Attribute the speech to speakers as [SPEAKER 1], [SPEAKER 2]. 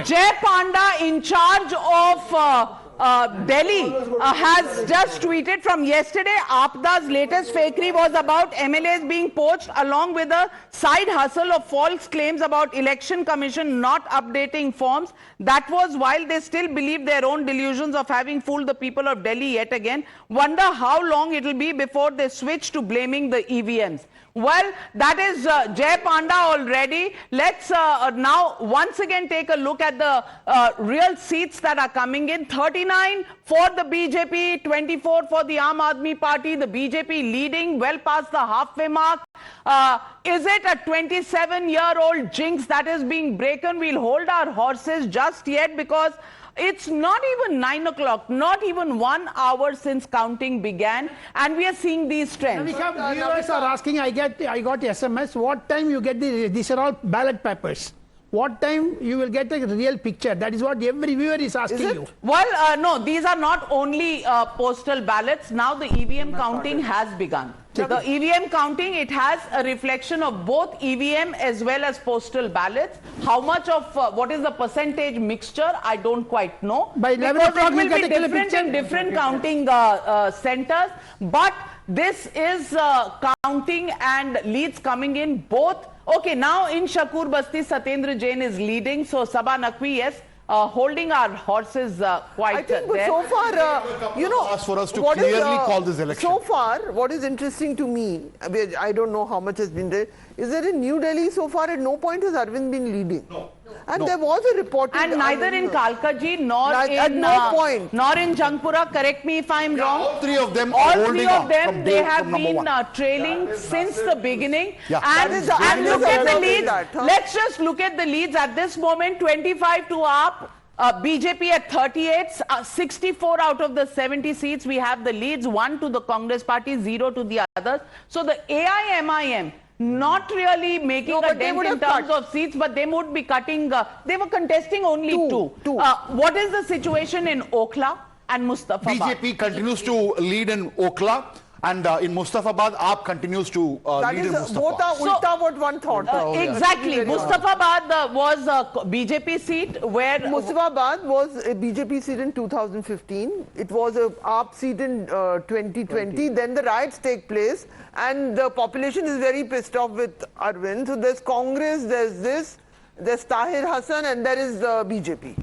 [SPEAKER 1] Jay Panda, in charge of Delhi, has just tweeted from yesterday. Aapda's latest fakery was about MLAs being poached, along with a side hustle of false claims about Election Commission not updating forms. That was while they still believe their own delusions of having fooled the people of Delhi yet again. Wonder how long it will be before they switch to blaming the EVMs. Well, that is Jay Panda already. Let's now once again take a look at the real seats that are coming in. 39 for the BJP, 24 for the Aam Aadmi Party. The BJP leading well past the halfway mark. Is it a 27-year-old jinx that is being broken? We'll hold our horses just yet because it's not even 9 o'clock, not even 1 hour since counting began, and we are seeing these trends.
[SPEAKER 2] Viewers are asking, I got SMS, what time you get these are all ballot papers? What time you will get a real picture? That is what every viewer is asking you.
[SPEAKER 1] Well, no, these are not only postal ballots. Now the EVM counting has begun. The EVM counting, it has a reflection of both EVM as well as postal ballots. How much of, what is the percentage mixture, I don't quite know.
[SPEAKER 2] By 11 o'clock
[SPEAKER 1] we get a different in different counting centers. But this is counting and leads coming in both. Okay, now in Shakur Basti, Satyendra Jain is leading. So Sabha Naqvi, yes, holding our horses quite
[SPEAKER 3] I think
[SPEAKER 1] there.
[SPEAKER 3] so far, you know,
[SPEAKER 4] ask for us to clearly call this election.
[SPEAKER 3] So far, what is interesting to me, I don't know how much has been there, is that in New Delhi so far at no point has Arvind been leading.
[SPEAKER 4] No.
[SPEAKER 3] And there was a report.
[SPEAKER 1] And neither in Kalkaji nor
[SPEAKER 3] at
[SPEAKER 1] in
[SPEAKER 3] no point.
[SPEAKER 1] nor in Jangpura. Correct me if I'm wrong.
[SPEAKER 4] All three of them
[SPEAKER 1] All
[SPEAKER 4] are
[SPEAKER 1] three
[SPEAKER 4] holding
[SPEAKER 1] of
[SPEAKER 4] up
[SPEAKER 1] them, they have
[SPEAKER 4] number
[SPEAKER 1] been
[SPEAKER 4] one.
[SPEAKER 1] trailing since the beginning.
[SPEAKER 4] Yeah.
[SPEAKER 1] And,
[SPEAKER 3] That is the
[SPEAKER 1] and look at the
[SPEAKER 3] observing
[SPEAKER 1] leads.
[SPEAKER 3] that, huh?
[SPEAKER 1] Let's just look at the leads at this moment. 25 to AAP. BJP at 38, 64 out of the 70 seats. We have the leads, 1 to the Congress party, 0 to the others. So the AIMIM not really making a dent in terms of seats, but they would be cutting. They were contesting only two. What is the situation in Okhla and Mustafabad?
[SPEAKER 4] BJP continues to lead in Okhla. And in Mustafabad, AAP continues to lead in Mustafabad.
[SPEAKER 3] Both are ulta what one thought.
[SPEAKER 1] Exactly. Mustafabad was a BJP seat where...
[SPEAKER 3] Mustafabad was a BJP seat in 2015. It was a AAP seat in 2020. Then the riots take place and the population is very pissed off with Arvind. So there's Congress, there's this, there's Tahir Hassan and there is BJP.